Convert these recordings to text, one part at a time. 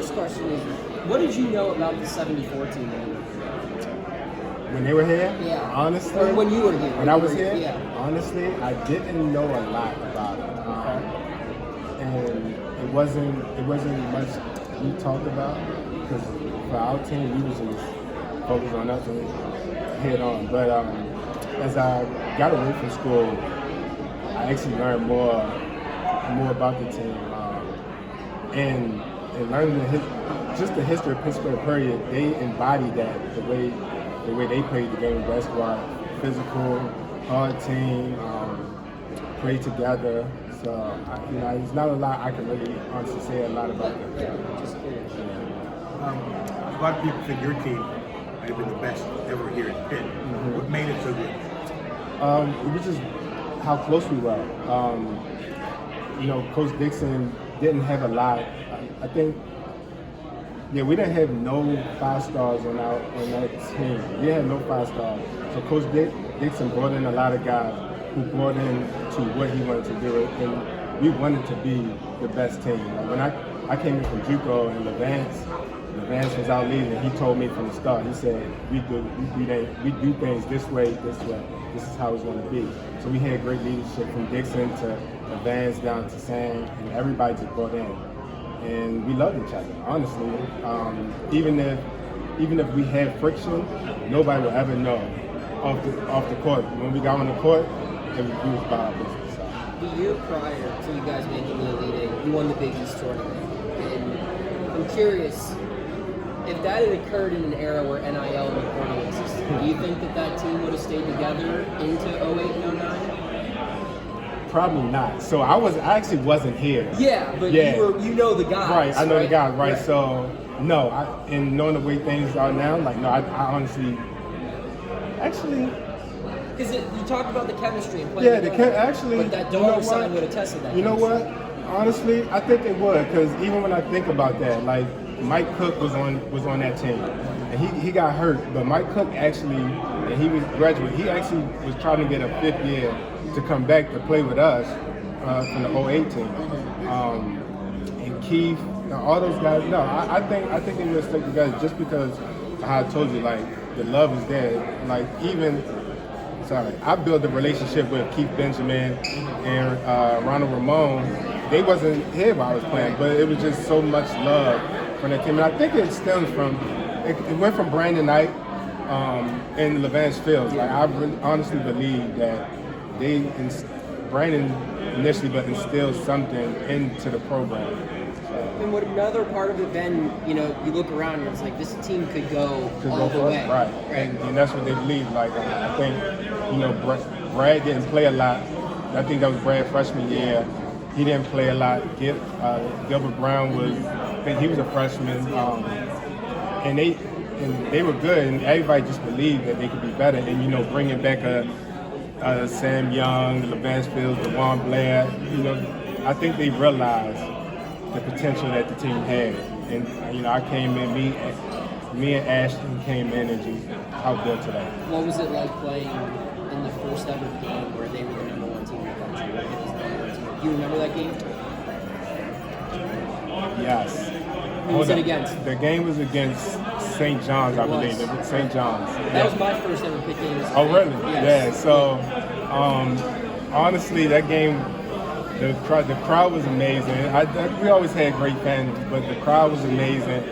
first question is, what did you know about the 74 team When they were here? Yeah. Honestly? Or when you were here. When I was here? Yeah. Honestly, I didn't know a lot about it. And it wasn't much we talked about, because for our team, we was just focused on us and head on. But as I got away from school, I actually learned more about the team. And learning just the history of Pittsburgh, period, they embodied that, the way they played the game of basketball. Physical, hard team, play together. So, there's not a lot I can really honestly say a lot about them. Just curious. A lot of people think your team might have been the best ever here at Pitt. Mm-hmm. What made it so good? It was just how close we were. Coach Dixon didn't have a lot. I think, we didn't have no 5 stars on that team. We had no 5 stars. So Coach Dixon brought in a lot of guys who brought in to what he wanted to do, and we wanted to be the best team. Like when I came in from JUCO and Levance was our leader. He told me from the start. He said, we do things this way. This is how it's going to be. So we had great leadership from Dixon to Levance down to Sam, and everybody just brought in. And we loved each other, honestly. Even if we had friction, nobody would ever know off the court. When we got on the court, we was about our business. So. The year prior to you guys making the Elite Eight, you won the Big East tournament. And I'm curious, if that had occurred in an era where NIL and reporting existed, do you think that team would have stayed together into 08 and 09? Probably not. So I actually wasn't here. Yeah, but you know the guys. Right, I know the guys, right? Yeah. So no, and knowing the way things are now, I honestly, actually. Because you talked about the chemistry and playing together. Actually. But that dollar sign would have tested that. You know what? Honestly, I think it would, because even when I think about that, like Mike Cook was on that team, and he got hurt. But Mike Cook actually, and he was graduate. He actually was trying to get a 5th year to come back to play with us from the 08 team. And Keith, all those guys. No, I think they would stick together just because how I told you, like the love is there. Like I built a relationship with Keith Benjamin and Ronald Ramon. They wasn't here while I was playing, but it was just so much love from that team. And I think it stems from, it went from Brandon Knight and Levance Fields. Like I really honestly believe that Brandon initially, but instilled something into the program. And would another part of it then, you look around and it's like this team could go all the way. Right. And that's what they believe. Like I think, Brad didn't play a lot. I think that was Brad's freshman year. He didn't play a lot. Gilbert Brown he was a freshman. And they were good, and everybody just believed that they could be better. And bringing back a Sam Young, Levance Fields, DeJuan Blair, I think they realized the potential that the team had. And I came in, me and Ashton came in and just helped build to that. What was it like playing in the first ever game where they were the number 1 team in the country? Right? It was the number 1 team. Do you remember that game? Yes. Who was it against? The game was against St. John's, I believe. It was St. John's. That was my first ever Pitt game. Oh, really? Yes. Yeah. So, honestly, that game, the crowd was amazing. We always had great fans, but the crowd was amazing.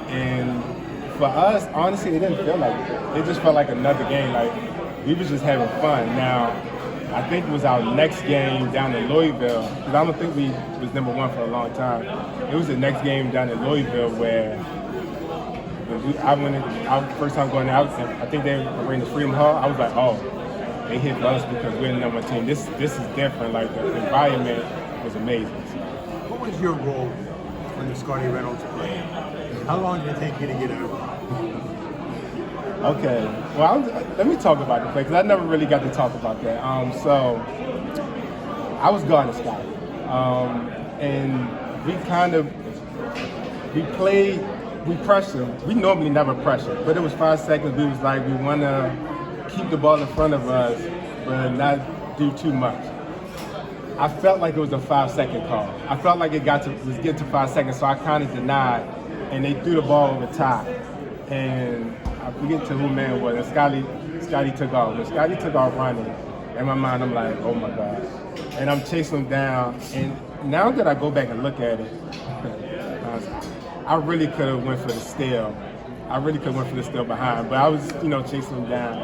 And for us, honestly, it didn't feel like it. It just felt like another game. Like we was just having fun. Now, I think it was our next game down in Louisville, because I don't think we was number 1 for a long time. It was the next game down in Louisville where I went in, our first time going out, I think they were in the Freedom Hall. I was like, oh, they hit us because we're the number 1 team. This is different. Like the environment was amazing. What was your role when the Scotty Reynolds played? How long did it take you to get over? Okay, well, let me talk about the play, because I never really got to talk about that. So, I was guarding Scotty, and we pressured. We normally never pressure, but it was 5 seconds. We was like, we want to keep the ball in front of us, but not do too much. I felt like it was a 5-second call. I felt like it was getting to 5 seconds, so I kind of denied and they threw the ball over top, and I forget to who man it was, and Scotty took off. When Scotty took off running, in my mind I'm like, oh my God. And I'm chasing him down, and now that I go back and look at it, I really could have went for the steal. I really could have went for the steal behind, but I was, chasing him down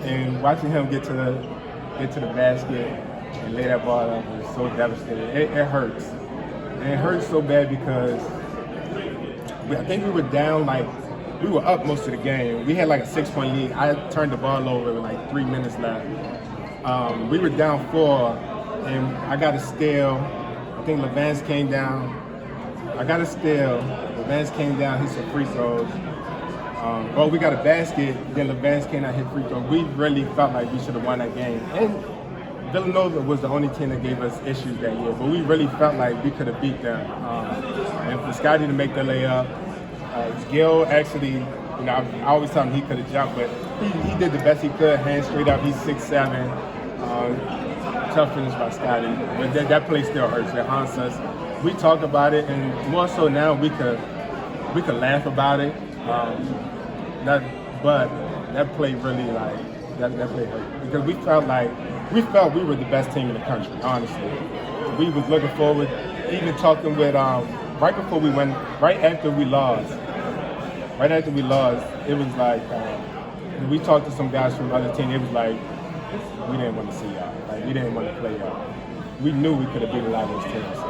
and watching him get to the basket and lay that ball up was so devastating. It hurts. And it hurts so bad because I think we were down we were up most of the game. We had like a 6-point lead. I turned the ball over with like 3 minutes left. We were down 4, and I got a steal. I think Levance came down. I got a steal. Levance came down, hit some free throws. We got a basket, then Levance came out, hit free throws. We really felt like we should have won that game. And Villanova was the only team that gave us issues that year, but we really felt like we could have beat them. And for Scotty to make the layup, Gil actually, I always tell him he could have jumped, but he did the best he could, hands straight up. He's 6'7". Tough finish by Scotty, but that play still hurts. It haunts us. We talk about it, and more so now we could laugh about it. But that play really that play hurt because we felt we were the best team in the country. Honestly, we was looking forward, even talking with right before we went, right after we lost. Right after we lost, it was like we talked to some guys from other teams. It was like we didn't want to see y'all. Like we didn't want to play y'all. We knew we could have beat a lot of those teams. So.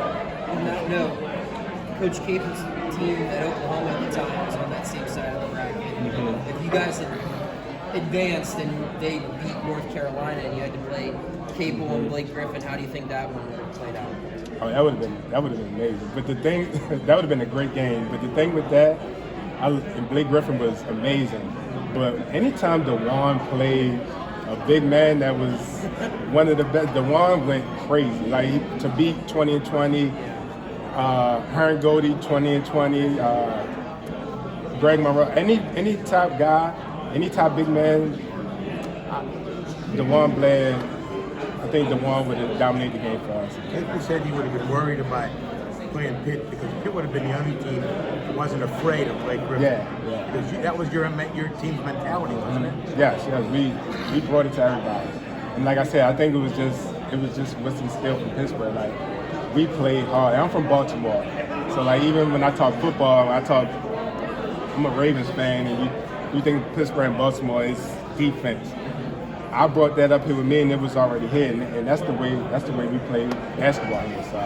On that note, Coach Capel's team at Oklahoma at the time was on that same side of the bracket. Mm-hmm. If you guys had advanced and they beat North Carolina and you had to play Capel and Blake Griffin, how do you think that one would have played out? Oh, that would have been amazing. But the thing, that would have been a great game. But the thing with that, and Blake Griffin was amazing. But anytime DeJuan played a big man that was one of the best, DeJuan went crazy. Like to beat 20 and 20, Herm Goldie 20 and 20, Greg Monroe, any top guy, any top big man, DeJuan Blair. I think DeJuan would have dominated the game for us. People said you would have been worried about playing Pitt because Pitt would have been the only team that wasn't afraid of Blake Griffin. Yeah. Because that was your team's mentality, wasn't it? Yes. We brought it to everybody. And like I said, I think it was just what's instilled from Pittsburgh. Like we played hard. I'm from Baltimore, so even when I talk football, I'm a Ravens fan, and you think Pittsburgh and Baltimore is defense. I brought that up here with me, and it was already here, and that's the way we play basketball here. So,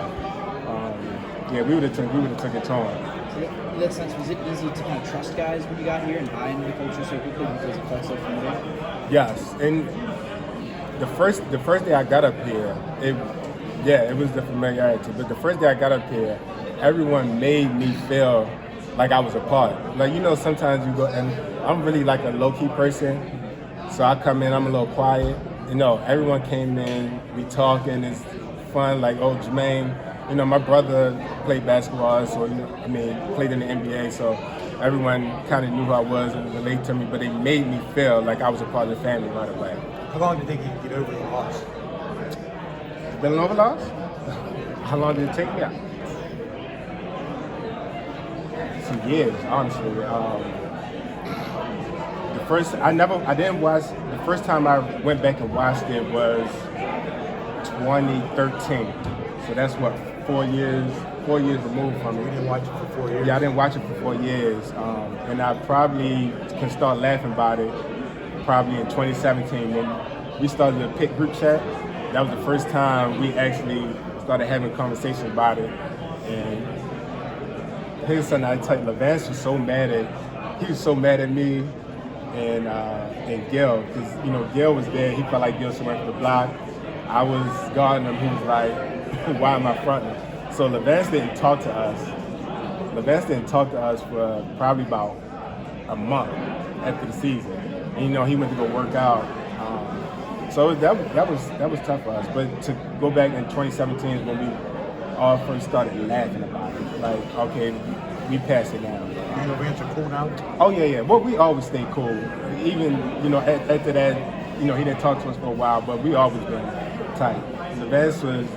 we would have took it to them. So in that sense, was it easy to kind of trust guys when you got here and buy into the culture so quickly because it felt so familiar? Yes, and the first day I got up here, it was the familiarity. But the first day I got up here, everyone made me feel like I was a part. Like sometimes you go, and I'm really like a low key person. So I come in, I'm a little quiet. Everyone came in, we talking, it's fun. Like, oh, Jermaine, my brother played basketball, so played in the NBA. So everyone kind of knew who I was and related to me, but they made me feel like I was a part of the family right away. How long did you think you could get over the loss? Villanova loss? How long did it take me? Some years, honestly. The first time I went back and watched it was 2013. So that's 4 years removed from it. You didn't watch it for 4 years? Yeah, I didn't watch it for 4 years. And I probably can start laughing about it probably in 2017 when we started the Pitt group chat. That was the first time we actually started having conversations about it. And here's something I tell you, Levance was so mad at me and Gil, because Gil was there. He felt like Gil should went for the block. I was guarding him. He was like, "Why am I fronting?" So Levance didn't talk to us. For probably about a month after the season. And, he went to go work out. So that was tough for us. But to go back in 2017 is when we all first started laughing about it. Like, okay, we passed it now. You Levance are cool now? Oh yeah. Well, we always stay cool. Even after that, he didn't talk to us for a while, but we always been tight. Levance was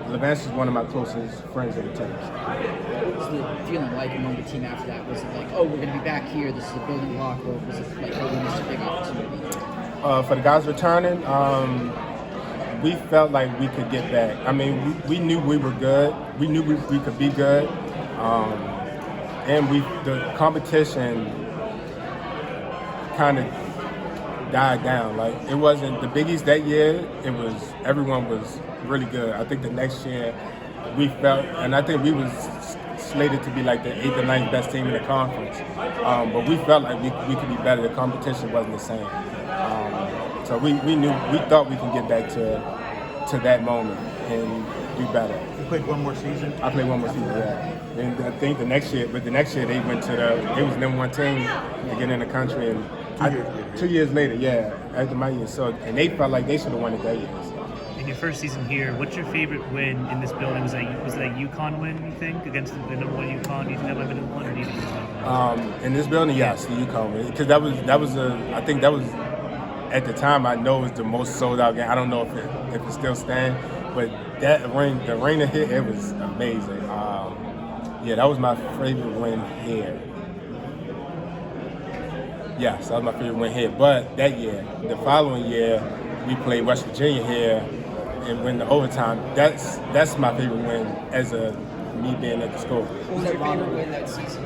Levance is one of my closest friends on the team. What was the feeling like among the team after that? Was it like, oh, we're going to be back here, this is a building block, or was it like, oh, we missed a big opportunity? For the guys returning, we felt like we could get back. I mean, we knew we were good. We knew we could be good. And the competition kind of died down. Like, it wasn't the Big East that year. Everyone was really good. I think the next year we felt, and I think we was slated to be like the 8th or 9th best team in the conference. But we felt like we could be better. The competition wasn't the same. So we thought we could get back to that moment and do better. You played one more season? I played one more season, yeah. And I think the next year they went to they was number one team to get in the country, and 2 years later, yeah, after my year. So, and they felt like they should have won it that year. In your first season here, what's your favorite win in this building? Was that UConn win, you think, against the number one UConn? Do you think that might have been the one, or do you think it was in this building, yes, the UConn win, because that was I think that was, at the time, I know it was the most sold out game. I don't know if it still stands, but the arena hit, it was amazing. Yeah, that was my favorite win here. Yes, that was my favorite win here. But that year, the following year, we played West Virginia here and win the overtime. That's my favorite win as me being at the school. What was your favorite win that season?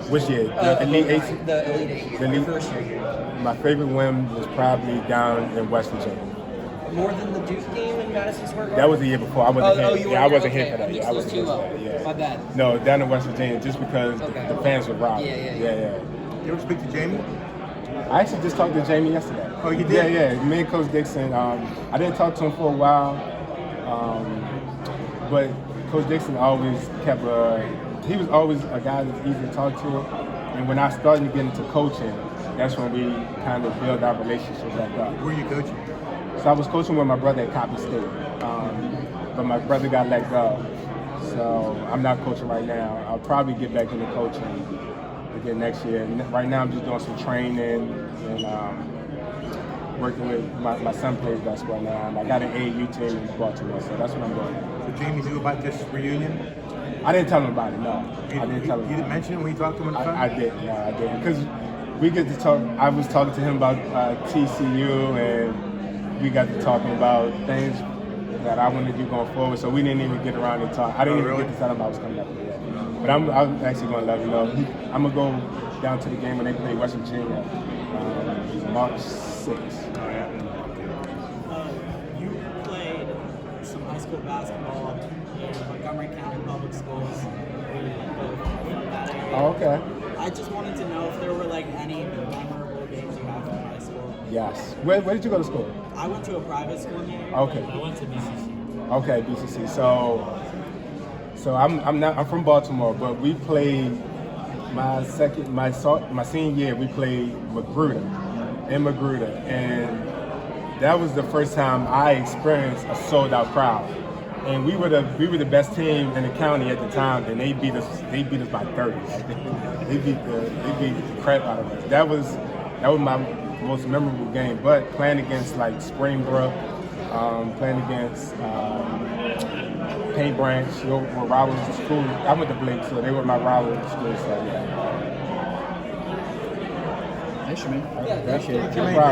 Which year? The Elite Eight? The Elite Eight. The Your first year. My favorite win was probably down in West Virginia. More than the Duke game in Madison Square Garden? That was the year before. I wasn't here. I wasn't here for that. Yeah, I wasn't here for up. that. Yeah. My bad. No, down in West Virginia, just because the fans were robbed. Yeah. You ever speak to Jamie? I actually just talked to Jamie yesterday. Oh, you did? Yeah. Me and Coach Dixon. I didn't talk to him for a while, but Coach Dixon always kept he was always a guy that's easy to talk to. And when I started to get into coaching, that's when we kind of built our relationship back up. Who were you coaching? So I was coaching with my brother at Coppin State, but my brother got let go. So I'm not coaching right now. I'll probably get back into coaching again next year. Right now I'm just doing some training and working with my son plays basketball now. And I got an AAU team in Baltimore, so that's what I'm doing. So Jamie knew about this reunion? I didn't tell him about it, no. I didn't tell him. You didn't mention it when you talked to him on the phone? I didn't, no, I didn't. Because we get to talk, I was talking to him about TCU, and we got to talking about things that I want to do going forward, so we didn't even get around to talk. I didn't even get to tell him I was coming up here yet. But I'm actually going to let him know. I'm going to go down to the game when they play West Virginia, March 6th. You played some high school basketball in Montgomery County Public Schools. Oh, okay. I just wanted to know if there were like any memorable games you have from high school. Yes. Where did you go to school? I went to a private school here. Okay. I went to BCC. Okay, BCC. So I'm from Baltimore, but we played my senior year. We played Magruder, and that was the first time I experienced a sold out crowd. And we were the best team in the county at the time, and they beat us by 30. They beat the crap out of us. That was my most memorable game. But playing against like Springbrook, playing against Paint Branch, were rivals in school. I went to Blake, so they were my rivals in school. So yeah. Thanks, Jermaine. Yeah, Appreciate it. No problem.